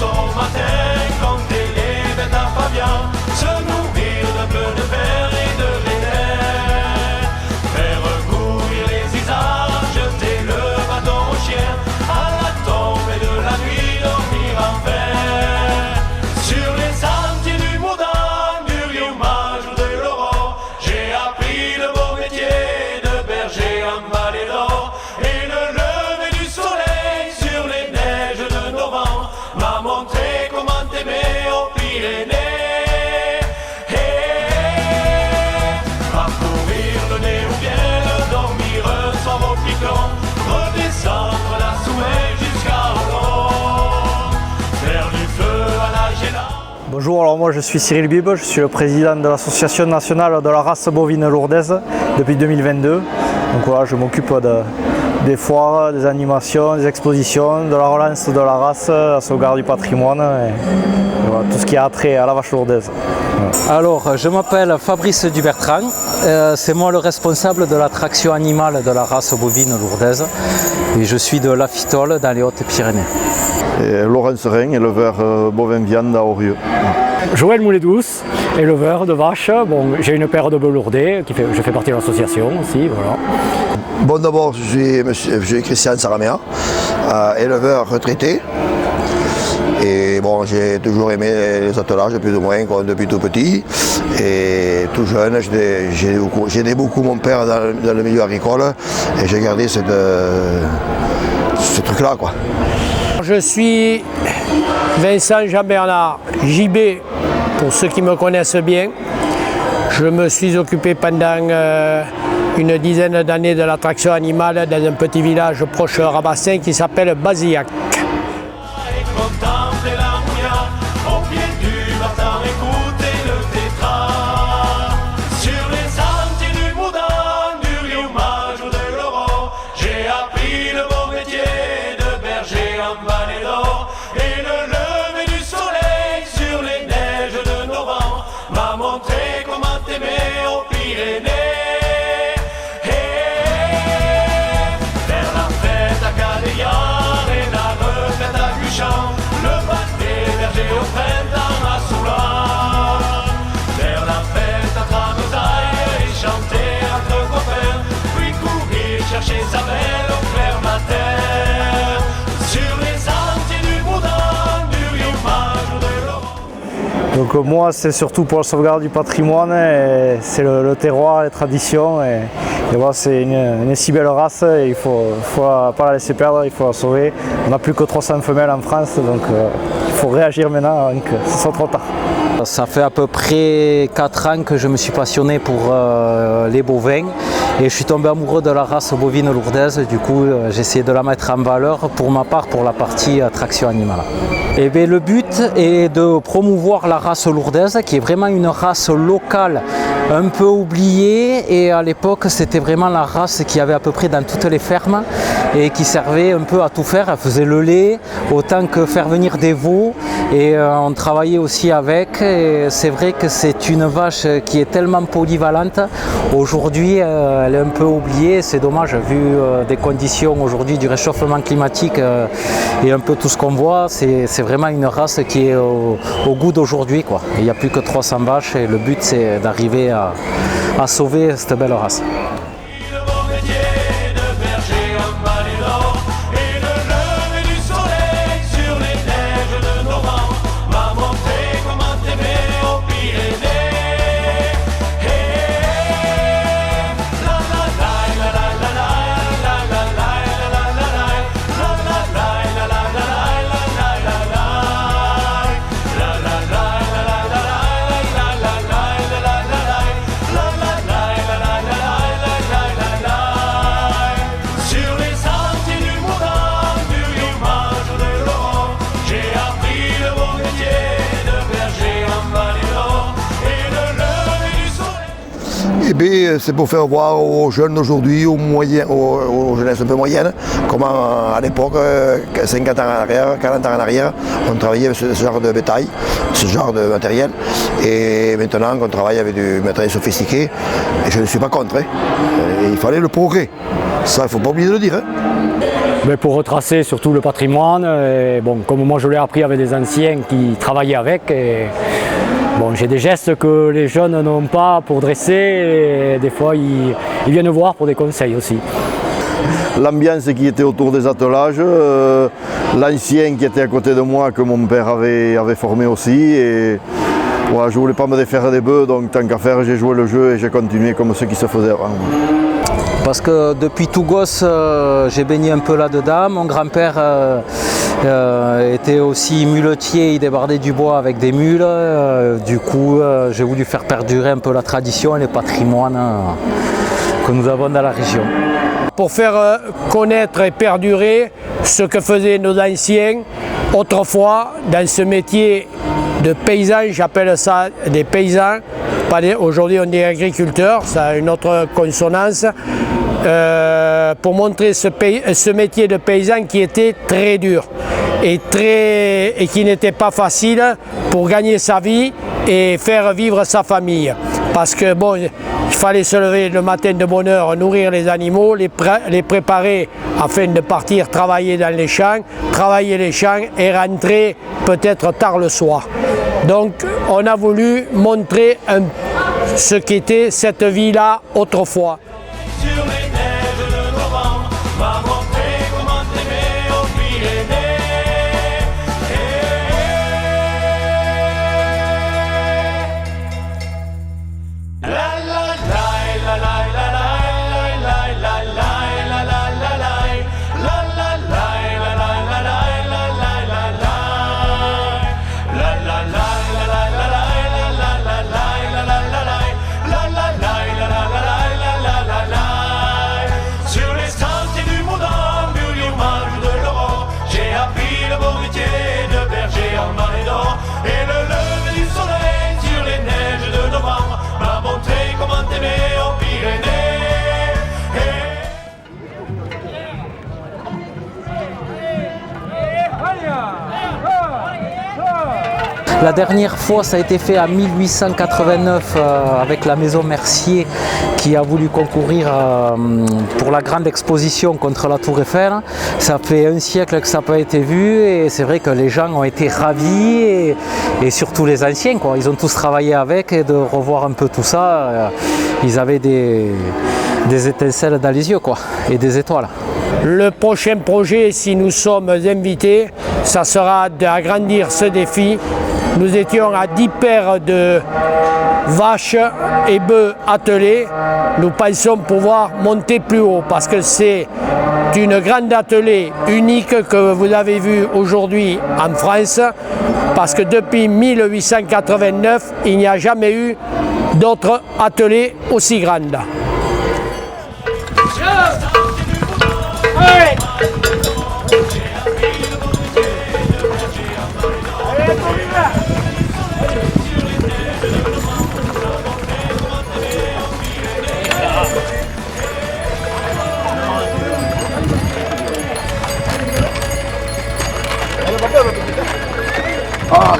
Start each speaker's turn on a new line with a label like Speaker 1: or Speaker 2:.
Speaker 1: au matin, compter les bêtes à Fabien, se nourrir de peu de verre et de vénère, faire courir les isards, jeter le bâton au chien, à la tombée de la nuit dormir en paix. Sur les sentiers du Moudon, du Riomage ou de l'Aurore, j'ai appris le beau métier de berger en vallée d'or. Et le lever du soleil sur les neiges de novembre m'a montré comment aimer aux Pyrénées. Parcourir le nez ou bien le dormir sans vos piquants, redescendre la Souaine jusqu'à Hollande, faire du feu à la Géla.
Speaker 2: Bonjour, alors moi je suis Cyril Bibe, je suis le président de l'association nationale de la race bovine lourdaise depuis 2022. Donc voilà, je m'occupe des foires, des animations, des expositions, de la relance de la race, la sauvegarde du patrimoine et voilà, tout ce qui a trait à la vache lourdaise.
Speaker 3: Alors, je m'appelle Fabrice Dubertrand, c'est moi le responsable de l'attraction animale de la race bovine lourdaise et je suis de l'Afitole dans les Hautes-Pyrénées.
Speaker 4: Et Laurent Serin, éleveur bovin viande à Aurieux.
Speaker 5: Joël Moulet-Douce, éleveur de vaches. Bon, j'ai une paire de bœufs lourdais, je fais partie de l'association aussi. Voilà.
Speaker 6: Bon, d'abord, je suis Christian Saramea, éleveur retraité. Et bon, j'ai toujours aimé les attelages, plus ou moins, depuis tout petit. Et tout jeune, j'ai aidé beaucoup mon père dans le milieu agricole et j'ai gardé ce truc-là, quoi.
Speaker 7: Je suis Vincent Jean-Bernard, JB, pour ceux qui me connaissent bien. Je me suis occupé pendant une dizaine d'années de l'attraction animale dans un petit village proche de Rabassin qui s'appelle Bazillac.
Speaker 1: Et contempler la mouilla, au pied du Martin, écouter le tétra. Sur les sentiers du Moudon, du Riomage ou de l'Aurore, j'ai appris le beau métier de berger en vallée d'or. Et le lever du soleil sur les neiges de novembre m'a montré comment aimer aux Pyrénées. Faire la fête à Cadéillard et la retraite à Guchamp, le bal des bergers au printemps à Soulard. Faire la fête à Trametaille et chanter entre copains, puis courir chercher sa belle au clair matin. Sur les sentiers du Moudon, du Riomage ou de l'Aurore.
Speaker 2: Donc moi c'est surtout pour la sauvegarde du patrimoine, et c'est le terroir, les traditions et voilà, c'est une si belle race et il faut pas la laisser perdre, il faut la sauver. On n'a plus que 300 femelles en France, donc il faut réagir maintenant avant que ce soit trop tard.
Speaker 3: Ça fait à peu près 4 ans que je me suis passionné pour les bovins et je suis tombé amoureux de la race bovine lourdaise. Du coup, j'ai essayé de la mettre en valeur pour ma part pour la partie attraction animale. Et bien, le but est de promouvoir la race lourdaise qui est vraiment une race locale un peu oubliée, et à l'époque c'était vraiment la race qu'il y avait à peu près dans toutes les fermes et qui servait un peu à tout faire. Elle faisait le lait autant que faire venir des veaux et on travaillait aussi avec. C'est vrai que c'est une vache qui est tellement polyvalente. Aujourd'hui, elle est un peu oubliée. C'est dommage vu des conditions aujourd'hui du réchauffement climatique et un peu tout ce qu'on voit. C'est vraiment une race qui est au goût d'aujourd'hui, quoi. Il n'y a plus que 300 vaches et le but c'est d'arriver à sauver cette belle race.
Speaker 1: Le beau métier de berger en vallée d'or et le lever du soleil sur les neiges de novembre m'a montré comment aimer aux Pyrénées. La la la la la la la la la la la la la la la la sur les sentiers du Moudon, du Riomage ou de l'Aurore, j'ai appris le beau métier de berger en vallée d'or et le lever du soleil.
Speaker 6: Eh bien, c'est pour faire voir aux jeunes d'aujourd'hui, aux jeunesses un peu moyennes, comment à l'époque, 50 ans en arrière, 40 ans en arrière, on travaillait avec ce genre de bétail, ce genre de matériel. Et maintenant qu'on travaille avec du matériel sophistiqué, et je ne suis pas contre, hein. Il fallait le progrès. Ça, il ne faut pas oublier de le dire. Hein.
Speaker 5: Mais pour retracer surtout le patrimoine, et bon, comme moi je l'ai appris avec des anciens qui travaillaient avec, et bon, j'ai des gestes que les jeunes n'ont pas pour dresser, et des fois ils viennent voir pour des conseils aussi.
Speaker 4: L'ambiance qui était autour des attelages, l'ancien qui était à côté de moi que mon père avait formé aussi. Et voilà, je ne voulais pas me défaire des bœufs, donc tant qu'à faire, j'ai joué le jeu et j'ai continué comme ce qui se faisait avant.
Speaker 3: Parce que depuis tout gosse, j'ai baigné un peu là-dedans. Mon grand-père était aussi muletier, il débardait du bois avec des mules. Du coup, j'ai voulu faire perdurer un peu la tradition et le patrimoine que nous avons dans la région.
Speaker 7: Pour faire connaître et perdurer ce que faisaient nos anciens autrefois dans ce métier de paysan, j'appelle ça des paysans. Aujourd'hui on dit agriculteurs, ça a une autre consonance. Pour montrer ce métier de paysan qui était très dur et qui n'était pas facile pour gagner sa vie et faire vivre sa famille. Parce que bon, il fallait se lever le matin de bonne heure, nourrir les animaux, les préparer afin de partir travailler dans les champs, travailler les champs et rentrer peut-être tard le soir. Donc on a voulu montrer ce qu'était cette vie-là autrefois.
Speaker 1: Sur les neiges de novembre, va montrer comment t'aimer aux Pyrénées. La la la la la la la la la la la la la la
Speaker 3: La dernière fois, ça a été fait en 1889 avec la maison Mercier qui a voulu concourir pour la grande exposition contre la Tour Eiffel. Ça fait un siècle que ça n'a pas été vu et c'est vrai que les gens ont été ravis et surtout les anciens, quoi. Ils ont tous travaillé avec et de revoir un peu tout ça, ils avaient des étincelles dans les yeux, quoi, et des étoiles.
Speaker 7: Le prochain projet, si nous sommes invités, ça sera d'agrandir ce défi. Nous étions à 10 paires de vaches et bœufs attelés. Nous pensons pouvoir monter plus haut parce que c'est une grande attelée unique que vous avez vue aujourd'hui en France. Parce que depuis 1889, il n'y a jamais eu d'autres attelées aussi grandes.
Speaker 6: Ah,